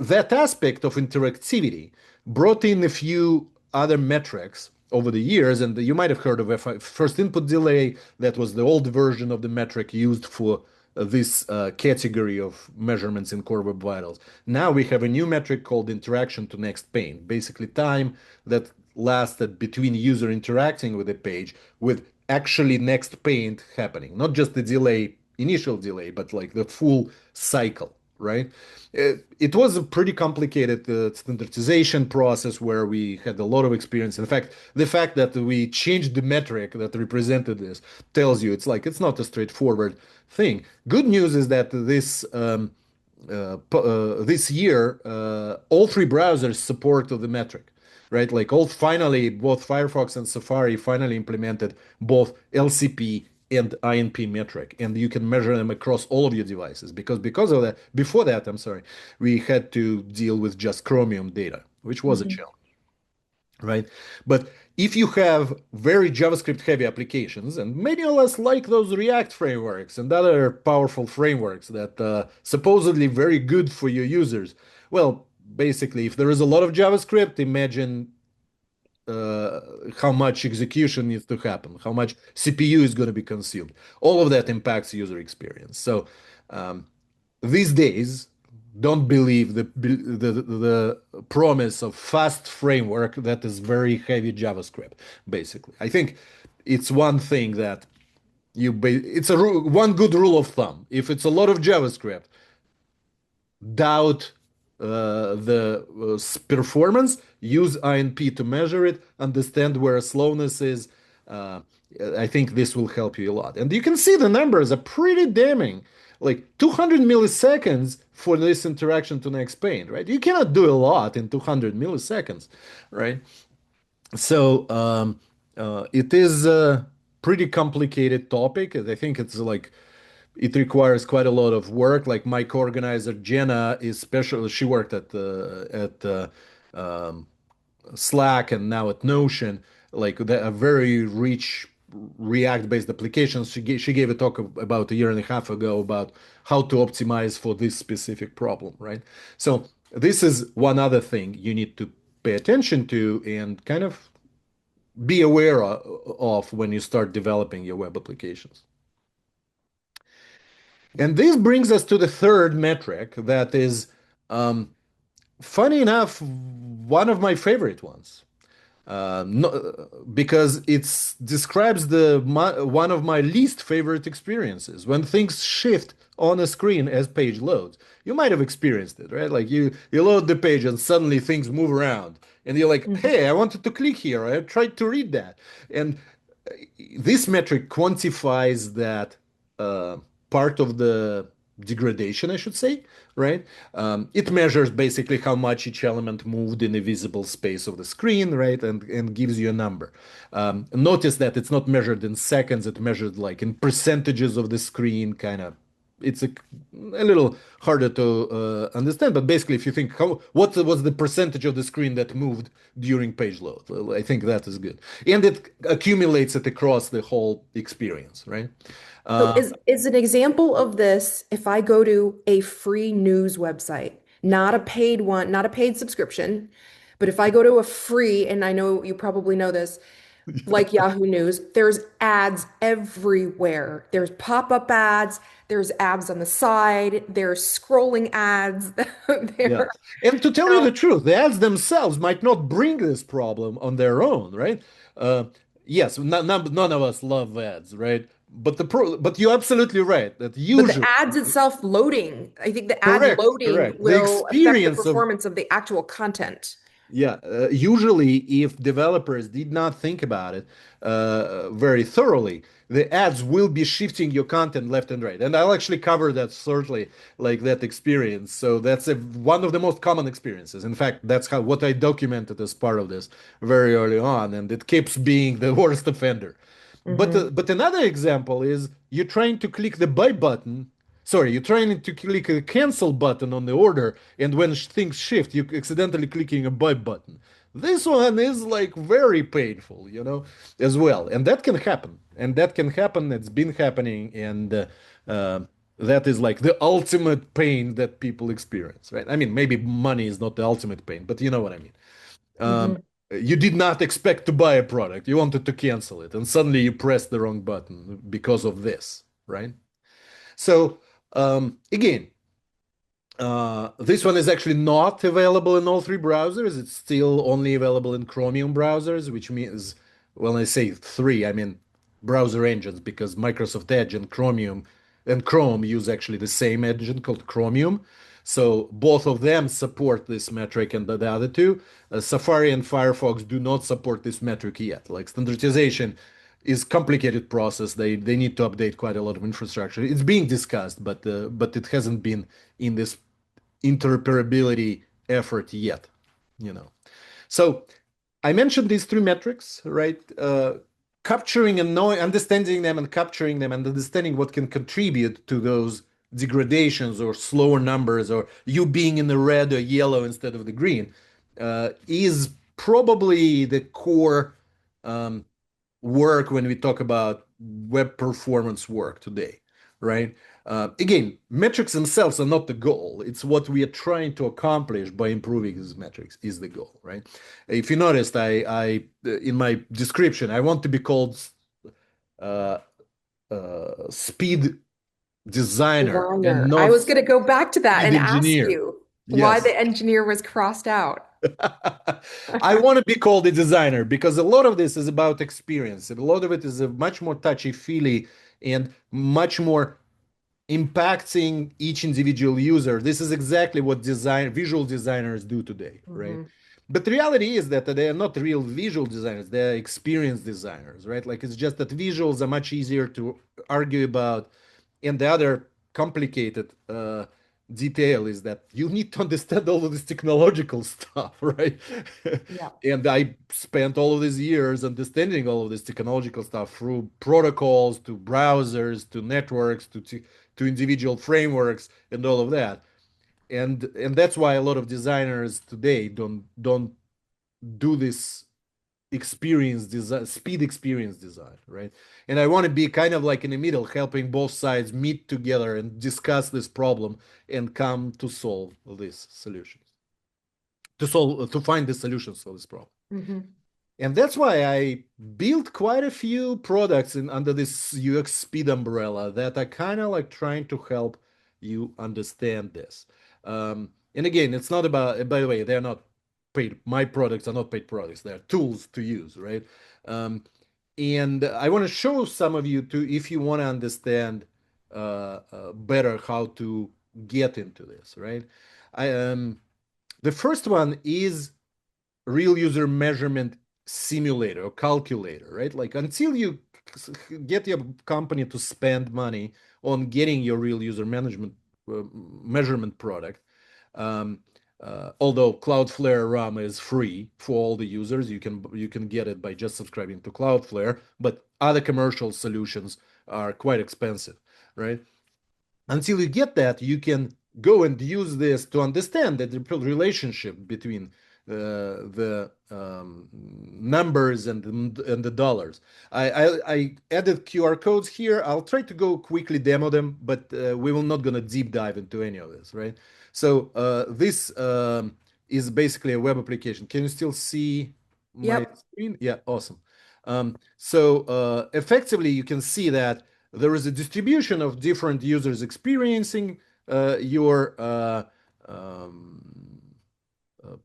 that aspect of interactivity brought in a few other metrics over the years, and you might have heard of first input delay. That was the old version of the metric used for this category of measurements in Core Web Vitals. Now we have a new metric called interaction to next pane, basically time that lasted between user interacting with the page with actually next paint happening, not just the delay, initial delay, but like the full cycle, right? It was a pretty complicated standardization process where we had a lot of experience. In fact, the fact that we changed the metric that represented this tells you it's not a straightforward thing. Good news is that this year, all three browsers support the metric, right? Like all finally, both Firefox and Safari finally implemented both LCP and INP metric, and you can measure them across all of your devices. Because of that, before that, I'm sorry, we had to deal with just Chromium data, which was a Hmm. challenge, right? But if you have very JavaScript heavy applications, and many of us like those React frameworks and other powerful frameworks that supposedly very good for your users, well, basically, if there is a lot of JavaScript, imagine uh, how much execution needs to happen, how much CPU is going to be consumed. All of that impacts user experience. So um, these days, don't believe the promise of fast framework that is very heavy JavaScript. Basically, I think it's one thing that it's one good rule of thumb. If it's a lot of JavaScript, doubt the performance, use INP to measure it, understand where slowness is. Uh, I think this will help you a lot. And you can see the numbers are pretty damning. Like 200 milliseconds for this interaction to next pane, right? You cannot do a lot in 200 milliseconds, right? So it is a pretty complicated topic. I think it's like it requires quite a lot of work. Like my co-organizer Jenna is special. She worked at Slack and now at Notion, like a very rich React-based applications. She gave a talk about a year and a half ago about how to optimize for this specific problem, right? So this is one other thing you need to pay attention to and kind of be aware of when you start developing your web applications. And this brings us to the third metric that is, um, funny enough, one of my favorite ones. No, because it describes one of my least favorite experiences when things shift on a screen as page loads. You might have experienced it, right? Like you load the page and suddenly things move around, and you're like, Mhm. "Hey, I wanted to click here. I tried to read that," and this metric quantifies that uh, part of the degradation, I should say, right? It measures basically how much each element moved in a visible space of the screen, right? And gives you a number. Notice that it's not measured in seconds, it's measured like in percentages of the screen, kind of. It's a little harder to understand, but basically, if you think what was the percentage of the screen that moved during page load, well, I think that is good, and it accumulates it across the whole experience, right? So Uh, is an example of this if I go to a free news website, not a paid one, not a paid subscription, but if I go to a free, and I know you probably know this, like Yahoo News, there's ads everywhere. There's pop-up ads, there's ads on the side, there's scrolling ads. Yeah. There. And to tell you Now, the truth, the ads themselves might not bring this problem on their own, right? Uh, yes, none of us love ads, right? But you're absolutely right that but the usually, ads itself loading, I think the ad correct, loading correct. The will affect the experience of performance of the actual content. Yeah, usually if developers did not think about it very thoroughly, the ads will be shifting your content left and right. And I'll actually cover that shortly, like that experience. So that's one of the most common experiences. In fact, that's how what I documented as part of this very early on, and it keeps being the worst offender. Hmm. But another example is you're trying to click the buy button. Sorry, you're trying to click the cancel button on the order, and when things shift, you accidentally clicking a buy button. This one is like very painful, as well. And that can happen. And that can happen. It's been happening, and uh, that is like the ultimate pain that people experience, right? I mean, maybe money is not the ultimate pain, but you know what I mean. Um, Hmm. you did not expect to buy a product. You wanted to cancel it, and suddenly you pressed the wrong button because of this, right? So, again, this one is actually not available in all three browsers. It's still only available in Chromium browsers, which means, when I say three, I mean browser engines, because Microsoft Edge and Chrome use actually the same engine called Chromium. So both of them support this metric, and the other two, Safari and Firefox, do not support this metric yet. Like standardization is complicated process. They need to update quite a lot of infrastructure. It's being discussed, but it hasn't been in this interoperability effort yet, you know. So I mentioned these three metrics, right? Capturing and knowing, understanding them and capturing them and understanding what can contribute to those degradations or slower numbers or you being in the red or yellow instead of the green is probably the core um, work when we talk about web performance work today, right? Again, metrics themselves are not the goal. It's what we are trying to accomplish by improving these metrics is the goal, right? If you noticed, I in my description, I want to be called uh, speed designer and Designer. I not was going to go back to that speed and ask engineer. you why Yes. the engineer was crossed out. I want to be called a designer because a lot of this is about experience. A lot of it is a much more touchy-feely and much more impacting each individual user. This is exactly what visual designers do today, right? Hmm. But the reality is that they are not real visual designers, they're experienced designers, right? Like it's just that visuals are much easier to argue about. And the other complicated detail is that you need to understand all of this technological stuff, right? Yeah. And I spent all of these years understanding all of this technological stuff through protocols to browsers to networks to individual frameworks and all of that. And that's why a lot of designers today don't do this experience design, speed experience design, right? And I want to be kind of like in the middle, helping both sides meet together and discuss this problem and come to solve these solutions, to find the solutions for this problem. Hmm. And that's why I built quite a few products under this UX speed umbrella that are kind of like trying to help you understand this. And again, it's not about, by the way, they're not paid, my products are not paid products, they're tools to use, right? Um, and I want to show some of you to, if you want to understand better how to get into this, right? I The first one is real user measurement simulator or calculator, right? Like until you get your company to spend money on getting your real user management measurement product, um, although Cloudflare RAM is free for all the users, you can get it by just subscribing to Cloudflare, but other commercial solutions are quite expensive, right? Until you get that, you can go and use this to understand that the relationship between the numbers and the dollars. I added QR codes here. I'll try to go quickly demo them, but we will not gonna deep dive into any of this, right? So this is basically a web application. Can you still see my Yep. screen? Yeah, awesome. So effectively, you can see that there is a distribution of different users experiencing your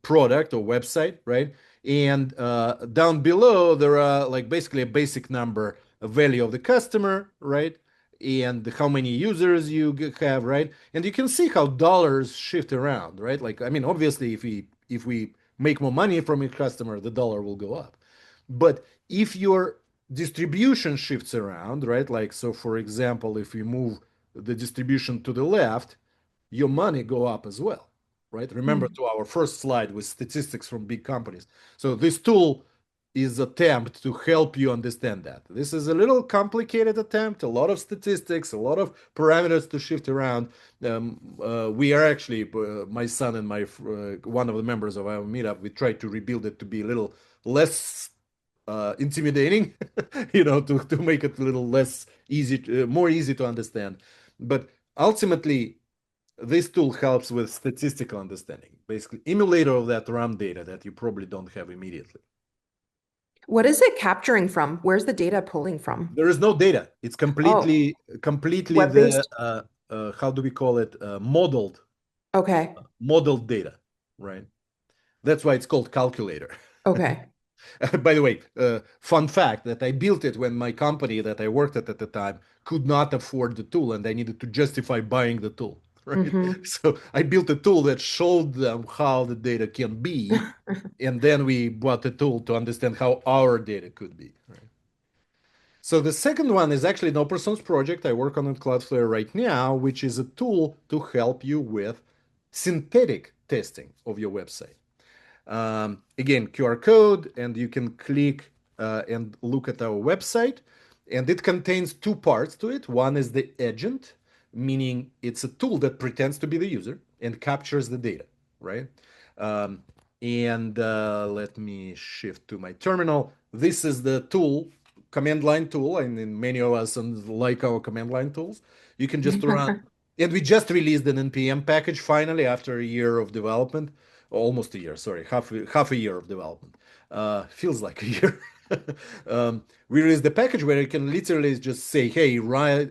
product or website, right? And down below, there are like basically a basic number, a value of the customer, right? And how many users you have, right? And you can see how dollars shift around, right? Like, I mean, obviously, if we make more money from a customer, the dollar will go up. But if your distribution shifts around, right? Like, so for example, if you move the distribution to the left, your money go up as well, right? Remember Mm. to our first slide with statistics from big companies. So this tool is attempt to help you understand that. This is a little complicated attempt, a lot of statistics, a lot of parameters to shift around. We are actually, my son and my one of the members of our meetup, we tried to rebuild it to be a little less intimidating, to make it a little less easy, more easy to understand. But ultimately, this tool helps with statistical understanding, basically emulator of that RAM data that you probably don't have immediately. What is it capturing from? Where's the data pulling from? There is no data. It's Oh, completely the web-based? how do we call it? Okay. Modeled data, right? That's why it's called calculator. Okay. By the way, fun fact that I built it when my company that I worked at the time could not afford the tool and I needed to justify buying the tool, right? Hmm. So I built a tool that showed them how the data can be, and then we bought the tool to understand how our data could be, right? So the second one is actually an open source project I work on Cloudflare right now, which is a tool to help you with synthetic testing of your website. Again, QR code, and you can click and look at our website. And it contains two parts to it. One is the agent, meaning it's a tool that pretends to be the user and captures the data, right? Um, and let me shift to my terminal. This is the tool, command line tool, and many of us like our command line tools. You can just run, and we just released an npm package finally after a year of development, almost a year, sorry, half a year of development. Feels like a year. We released the package where you can literally just say, hey, run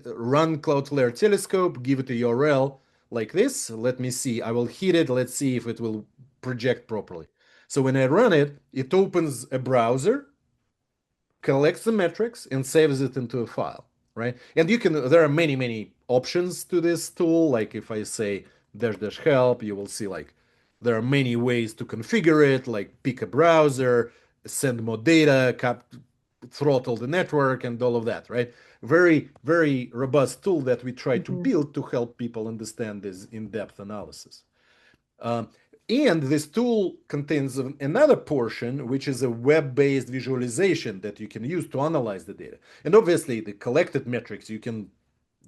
Cloudflare Telescope, give it a URL like this. Let me see. I will hit it. Let's see if it will project properly. So when I run it, it opens a browser, collects the metrics, and saves it into a file, right? And there are many, many options to this tool. Like if I say dash dash help, you will see like there are many ways to configure it, like pick a browser, send more data, throttle the network, and all of that, right? Very, very robust tool that we try to Hmm. build to help people understand this in-depth analysis. Um, and this tool contains another portion, which is a web-based visualization that you can use to analyze the data. And obviously, the collected metrics, you can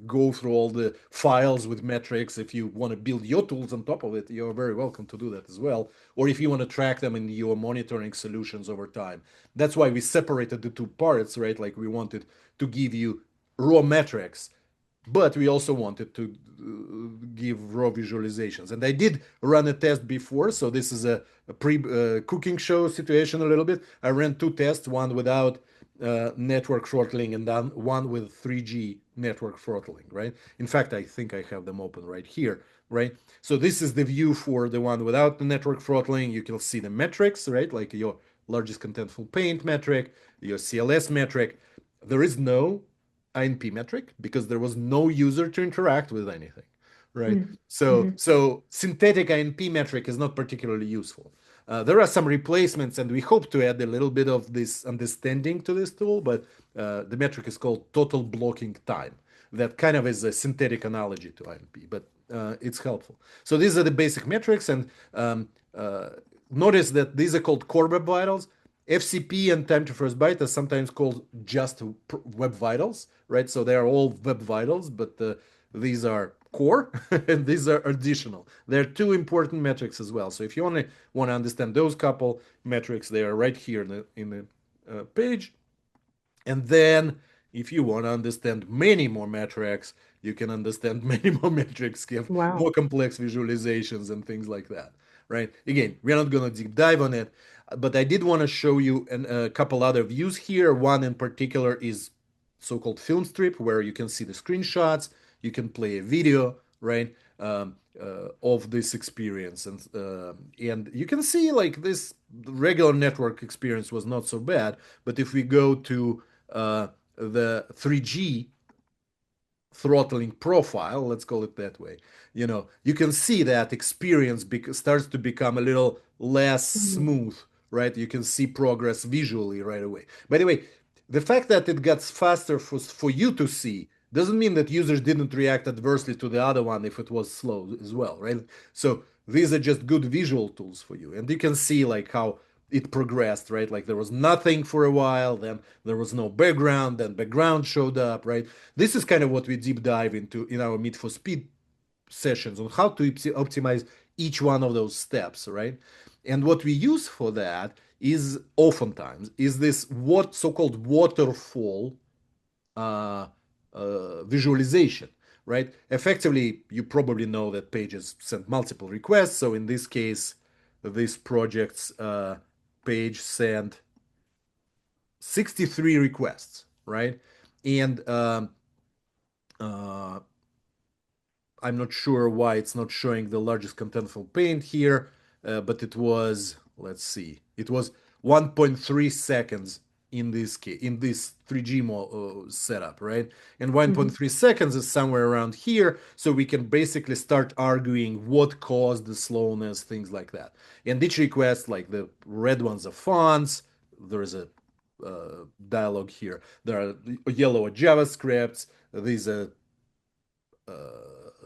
go through all the files with metrics. If you want to build your tools on top of it, you're very welcome to do that as well. Or if you want to track them in your monitoring solutions over time. That's why we separated the two parts, right? Like we wanted to give you raw metrics, but we also wanted to give raw visualizations. And I did run a test before, so this is a pre-cooking show situation a little bit. I ran two tests, one without network throttling and then one with 3G network throttling, right? In fact, I think I have them open right here, right? So this is the view for the one without the network throttling. You can see the metrics, right? Like your largest contentful paint metric, your CLS metric. There is no INP metric because there was no user to interact with anything, right? Mm. So Mhm. so synthetic INP metric is not particularly useful. There are some replacements, and we hope to add a little bit of this understanding to this tool, but the metric is called total blocking time. That kind of is a synthetic analogy to INP, but it's helpful. So these are the basic metrics, and notice that these are called core web vitals. FCP and time to first byte are sometimes called just web vitals, right? So they are all web vitals, but these are core and these are additional. They're two important metrics as well. So if you only want to understand those couple metrics, they are right here in the page. And then if you want to understand many more metrics, you can understand many more metrics, give more Wow. complex visualizations and things like that, right? Again, we're not going to deep dive on it, but I did want to show you a couple other views here. One in particular is so-called film strip, where you can see the screenshots, you can play a video, right? Of this experience, and you can see like this regular network experience was not so bad, but if we go to the 3G throttling profile, let's call it that way, you can see that experience starts to become a little less Mhm. smooth, right? You can see progress visually right away. By the way, the fact that it gets faster for you to see doesn't mean that users didn't react adversely to the other one if it was slow as well, right? So these are just good visual tools for you. And you can see like how it progressed, right? Like there was nothing for a while, then there was no background, then background showed up, right? This is kind of what we deep dive into in our Meet for Speed sessions on how to optimize each one of those steps, right? And what we use for that is oftentimes is this what so-called waterfall uh, visualization, right? Effectively, you probably know that pages send multiple requests. So in this case, this project's page sent 63 requests, right? And uh, I'm not sure why it's not showing the largest contentful paint here, but it was, let's see, it was 1.3 seconds in this 3G setup, right? And Mhm. 1.3 seconds is somewhere around here, so we can basically start arguing what caused the slowness, things like that. And each request, like the red ones are fonts, there is a dialogue here. There are yellow JavaScripts. These are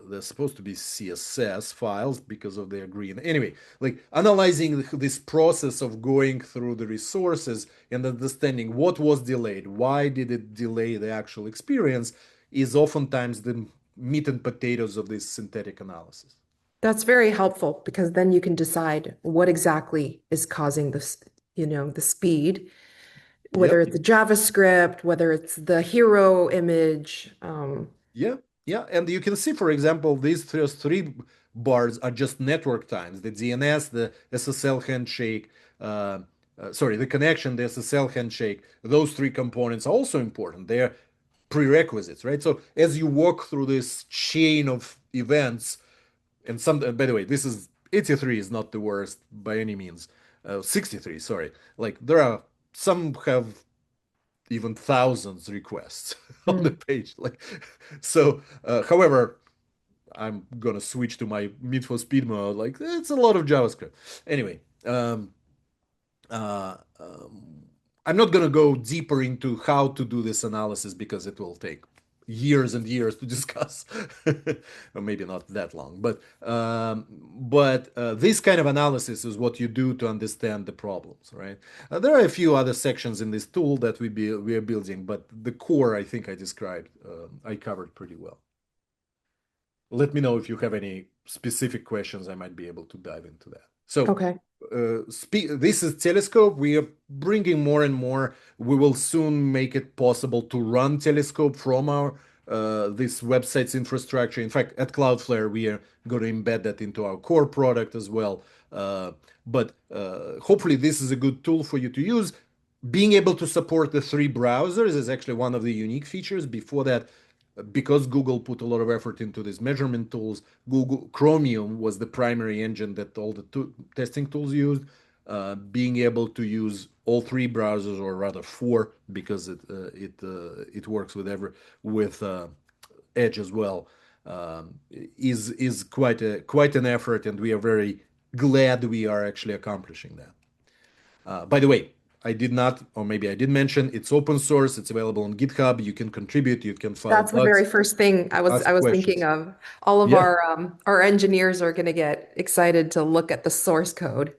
they're supposed to be CSS files because of their green. Anyway, like analyzing this process of going through the resources and understanding what was delayed, why did it delay the actual experience, is oftentimes the meat and potatoes of this synthetic analysis. That's very helpful because then you can decide what exactly is causing this, the speed, whether Yep. it's the JavaScript, whether it's the hero image. Yeah, yeah, and you can see, for example, these first three bars are just network times: the DNS, the SSL handshake, sorry, the connection, the SSL handshake. Those three components are also important. They're prerequisites, right? So as you walk through this chain of events, and some, by the way, this is 83 is not the worst by any means. 63, sorry. Like there are some have even thousands requests on the Mm. page. Like, so, however, I'm gonna switch to my Need for Speed mode. Like, it's a lot of JavaScript. Anyway, uh, um, I'm not gonna go deeper into how to do this analysis because it will take years and years to discuss, or maybe not that long. But this kind of analysis is what you do to understand the problems, right? There are a few other sections in this tool that we are building, but the core I think I described, I covered pretty well. Let me know if you have any specific questions. I might be able to dive into that. So, Okay. this is Telescope. We are bringing more and more. We will soon make it possible to run Telescope from our this website's infrastructure. In fact, at Cloudflare, we are going to embed that into our core product as well. But hopefully, this is a good tool for you to use. Being able to support the three browsers is actually one of the unique features. Before that, because Google put a lot of effort into these measurement tools, Google Chromium was the primary engine that all the testing tools used. Being able to use all three browsers, or rather four, because it works with Edge as well, is quite an effort, and we are very glad we are actually accomplishing that. By the way, I did not, or maybe I did mention, it's open source. It's available on GitHub. You can contribute. You can file That's the very bugs, first thing ask I was thinking questions. of. All of Yeah, our engineers are going to get excited to look at the source code.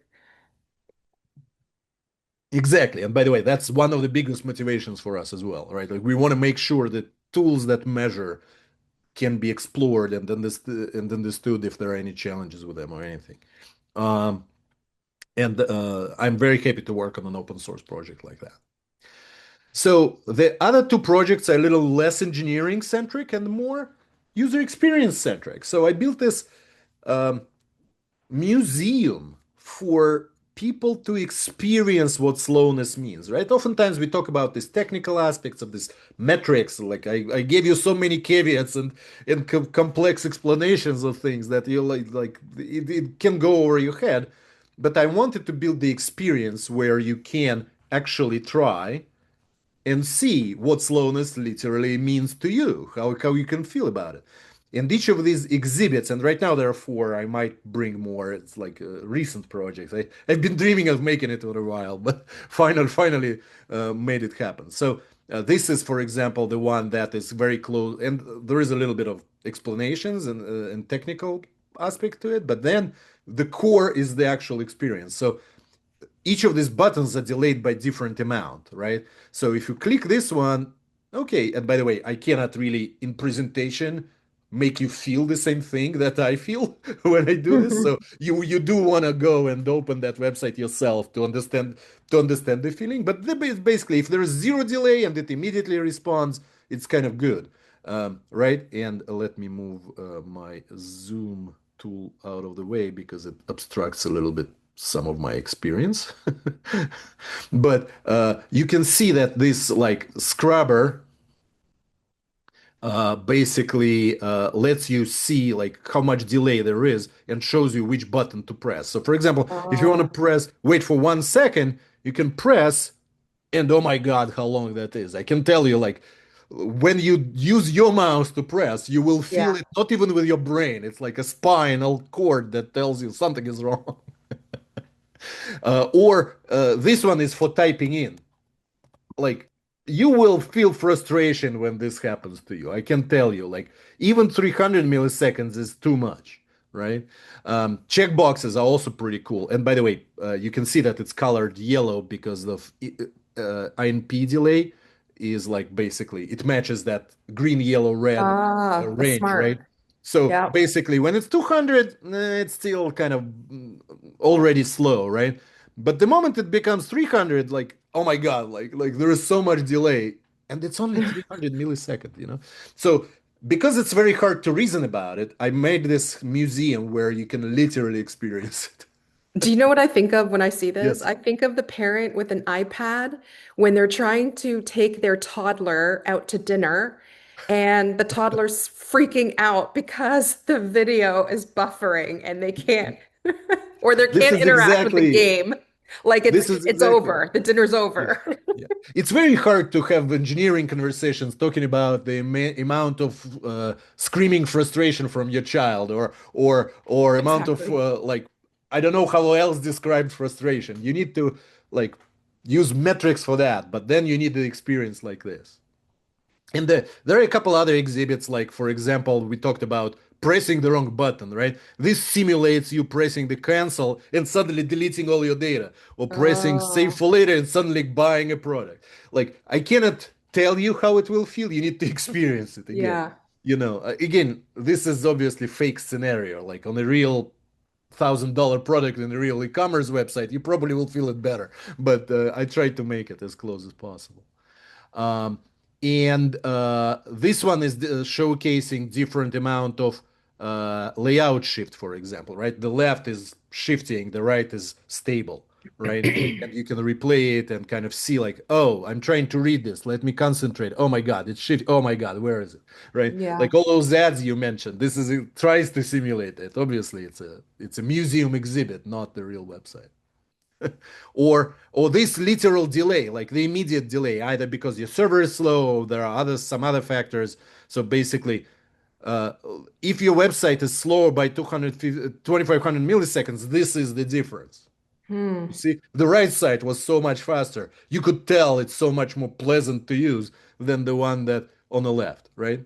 exactly. And by the way, that's one of the biggest motivations for us as well, right? Like we want to make sure that tools that measure can be explored and understood if there are any challenges with them or anything. Um, and I'm very happy to work on an open source project like that. So the other two projects are a little less engineering centric and more user experience centric. So I built this um, museum for people to experience what slowness means, right? Oftentimes we talk about these technical aspects of this metrics. Like I gave you so many caveats and complex explanations of things that you it can go over your head. But I wanted to build the experience where you can actually try and see what slowness literally means to you, how you can feel about it. And each of these exhibits, and right now there are four, I might bring more. It's like recent projects. I've been dreaming of making it for a while, but finally made it happen. So this is, for example, the one that is very close, and there is a little bit of explanations and technical aspect to it, but then the core is the actual experience. So each of these buttons are delayed by different amount, right? So if you click this one, okay, and by the way, I cannot really in presentation make you feel the same thing that I feel when I do this. So you do want to go and open that website yourself to understand the feeling. But basically, if there is zero delay and it immediately responds, it's kind of good, right? And let me move my zoom tool out of the way because it obstructs a little bit some of my experience. But you can see that this like scrubber basically lets you see like how much delay there is and shows you which button to press. So for example, if you want to Oh, press wait for 1 second, you can press and oh my God, how long that is. I can tell you like when you use your mouse to press, you will feel yeah. it not even with your brain. It's like a spinal cord that tells you something is wrong. Or this one is for typing in. Like you will feel frustration when this happens to you. I can tell you, like even 300 milliseconds is too much, right? Checkboxes are also pretty cool. And by the way, you can see that it's colored yellow because of INP delay is like basically it matches that green, yellow, red That's range, right? smart. So Yeah. basically, when it's 200, it's still kind of already slow, right? But the moment it becomes 300, like, oh my God, like there is so much delay, and it's only 300 milliseconds, you know? So because it's very hard to reason about it, I made this museum where you can literally experience it. Do you know what I think of when I see this? Yes. I think of the parent with an iPad when they're trying to take their toddler out to dinner and the toddler's freaking out because the video is buffering and they can't or they This can't is interact with the exactly game. Like this is it's exactly over. The dinner's Yeah. over. Yeah. It's very hard to have engineering conversations talking about the amount of screaming frustration from your child or amount of Exactly. like I don't know how else describe frustration. You need to like use metrics for that, but then you need the experience like this. And there are a couple other exhibits, like for example, we talked about pressing the wrong button, right? This simulates you pressing the cancel and suddenly deleting all your data, or pressing save Oh, for later and suddenly buying a product. Like I cannot tell you how it will feel. You need to experience it again. yeah. Again, this is obviously fake scenario. Like on a real $1,000 product in a real e-commerce website, you probably will feel it better. But I try to make it as close as possible. Um, and this one is showcasing different amount of layout shift, for example, right? The left is shifting, the right is stable, right? And you can replay it and kind of see like, oh, I'm trying to read this. Let me concentrate. Oh my God, it's shift. Oh my God, where is it? Right? Yeah. Like all those ads you mentioned, this is it tries to simulate it. Obviously, it's a museum exhibit, not the real website. Or this literal delay, like the immediate delay, either because your server is slow, there are some other factors. So basically, uh, if your website is slower by 2,500 milliseconds, this is the difference. You Hmm. see, the right side was so much faster. You could tell it's so much more pleasant to use than the one that on the left, right?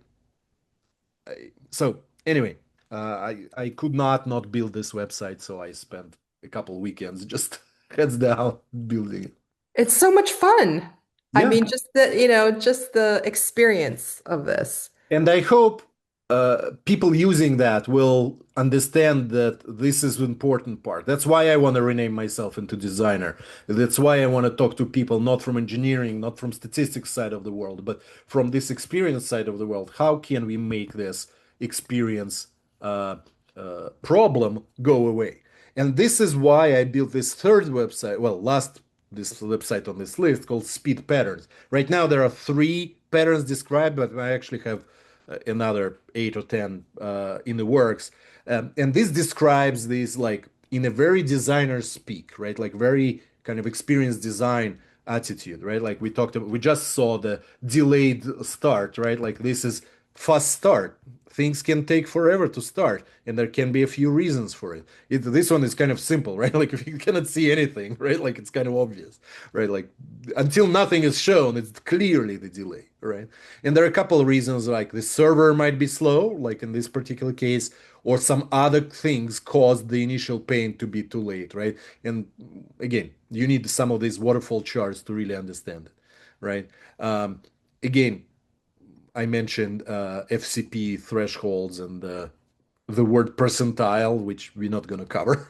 So anyway, I could not build this website, so I spent a couple weekends just heads down building it. It's so much fun. I Yeah, mean, just the experience of this. and I hope people using that will understand that this is the important part. That's why I want to rename myself into designer. That's why I want to talk to people not from engineering, not from statistics side of the world, but from this experience side of the world. How can we make this experience uh, problem go away? And this is why I built this third website. Well, last this website on this list called Speed Patterns. Right now there are three patterns described, but I actually have another 8 or 10 in the works. And this describes these like in a very designer speak, right? Like very kind of experienced design attitude, right? Like we just saw the delayed start, right? Like this is fast start. Things can take forever to start, and there can be a few reasons for it. This one is kind of simple, right? Like if you cannot see anything, right? Like it's kind of obvious, right? Like until nothing is shown, it's clearly the delay, right? And there are a couple of reasons, like the server might be slow, like in this particular case, or some other things caused the initial pain to be too late, right? And again, you need some of these waterfall charts to really understand it, right? Um, Again, I mentioned FCP thresholds and the word percentile, which we're not going to cover.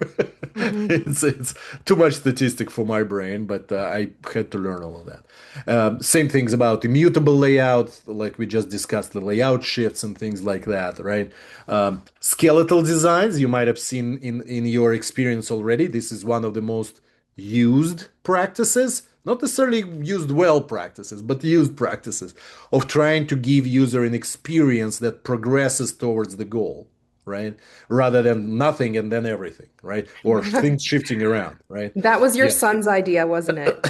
Hmm. It's too much statistic for my brain, but I had to learn all of that. Same things about immutable layout, like we just discussed, the layout shifts and things like that, right? Skeletal designs, you might have seen in your experience already. This is one of the most used practices, not necessarily used well practices, but used practices of trying to give user an experience that progresses towards the goal, right? Rather than nothing and then everything, right? Or things shifting around, right? That was your Yeah. son's idea, wasn't it?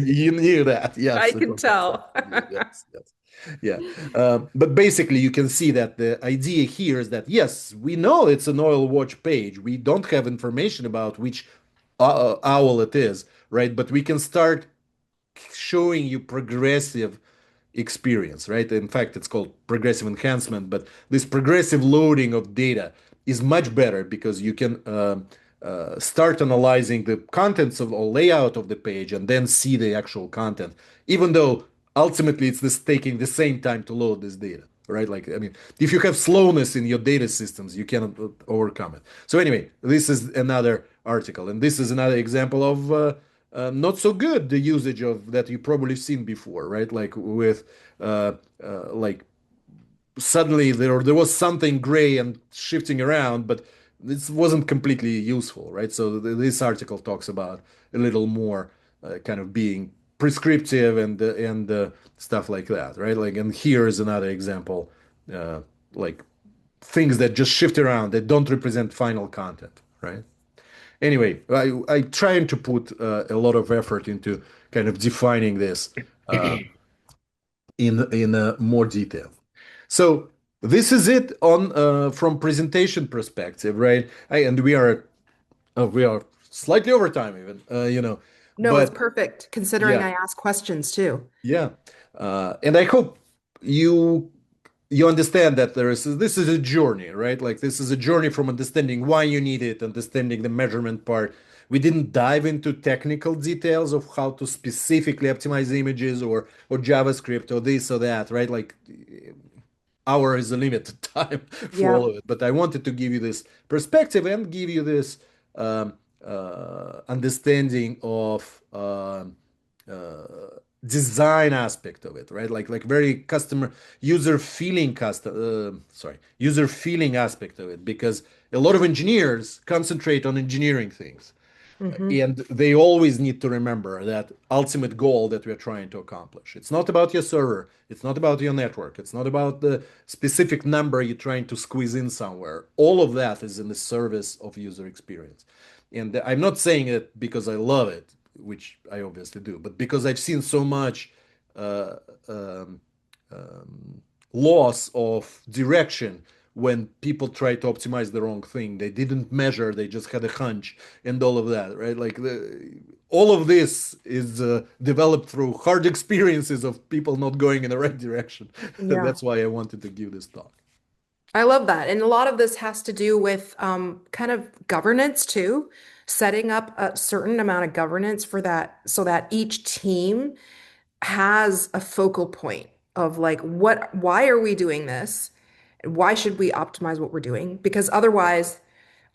You knew that. I Yes, it can was my son's tell. idea. Yes, yes. Yeah. But basically, you can see that the idea here is that, yes, we know it's an oil watch page. We don't have information about which owl it is, right? But we can start showing you progressive experience, right? In fact, it's called progressive enhancement, but this progressive loading of data is much better because you can start analyzing the contents of or layout of the page and then see the actual content, even though ultimately it's this taking the same time to load this data. Right, like I mean, if you have slowness in your data systems, you cannot overcome it. So anyway, this is another article, and this is another example of not so good the usage of that you probably seen before, right? Like with like suddenly there was something gray and shifting around, but this wasn't completely useful, right? So this article talks about a little more kind of being prescriptive and stuff like that, right? Like, and here is another example, like things that just shift around that don't represent final content, right? Anyway, I trying to put a lot of effort into kind of defining this uh, in more detail. So this is it on from presentation perspective, right? And we are slightly over time even, No, it's but perfect considering yeah, I asked questions too. yeah. And I hope you you understand that this is a journey, right? Like this is a journey from understanding why you need it, understanding the measurement part. We didn't dive into technical details of how to specifically optimize images or JavaScript or this or that, right? Like hour is a limited time for Yeah. all of it. But I wanted to give you this perspective and give you this um, understanding of design aspect of it, right? Like very customer user feeling aspect of it, because a lot of engineers concentrate on engineering things. Hmm. And they always need to remember that ultimate goal that we're trying to accomplish. It's not about your server. It's not about your network. It's not about the specific number you're trying to squeeze in somewhere. All of that is in the service of user experience. And I'm not saying it because I love it, which I obviously do, but because I've seen so much uh, um, um, loss of direction when people try to optimize the wrong thing. They didn't measure, they just had a hunch and all of that, right? All of this is developed through hard experiences of people not going in the right direction. Yeah. That's why I wanted to give this talk. I love that. And a lot of this has to do with kind of governance too, setting up a certain amount of governance for that so that each team has a focal point of like why are we doing this? Why should we optimize what we're doing? Because otherwise,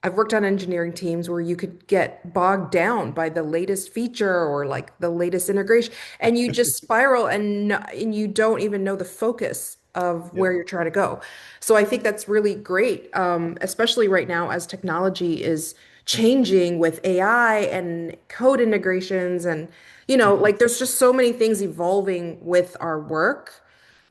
I've worked on engineering teams where you could get bogged down by the latest feature or like the latest integration, and you just spiral and you don't even know the focus of Yeah. where you're trying to go. So I think that's really great, especially right now as technology is changing with AI and code integrations and like there's just so many things evolving with our work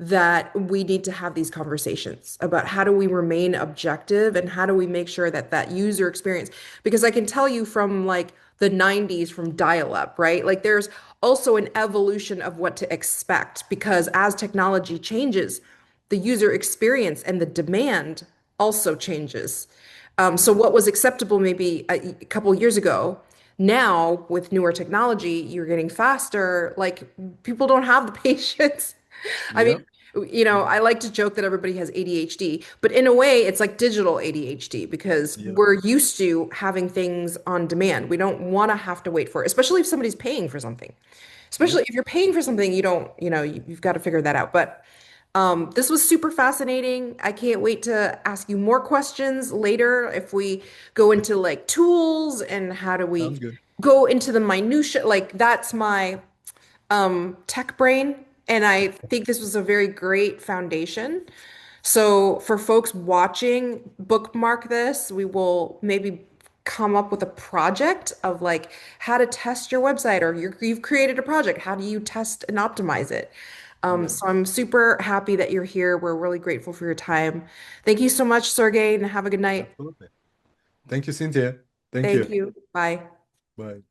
that we need to have these conversations about how do we remain objective and how do we make sure that that user experience, because I can tell you from like the 90s from dial-up, right? Like there's also an evolution of what to expect because as technology changes, the user experience and the demand also changes. So what was acceptable maybe a couple years ago, now with newer technology, you're getting faster. Like people don't have the patience. I mean, Yeah. I like to joke that everybody has ADHD, but in a way, it's like digital ADHD because Yeah. we're used to having things on demand. We don't want to have to wait for it, especially if somebody's paying for something. Yeah. Especially if you're paying for something, you don't, you've got to figure that out. But this was super fascinating. I can't wait to ask you more questions later if we go into like tools and how do we Sounds good. go into the minutia. Like that's my tech brain. And I think this was a very great foundation. So for folks watching, bookmark this. We will maybe come up with a project of like how to test your website or you've created a project. How do you test and optimize it? Yeah. So I'm super happy that you're here. We're really grateful for your time. Thank you so much, Sergey, and have a good night. Absolutely. Thank you, Cynthia. Thank Thank you. you. Bye. Bye.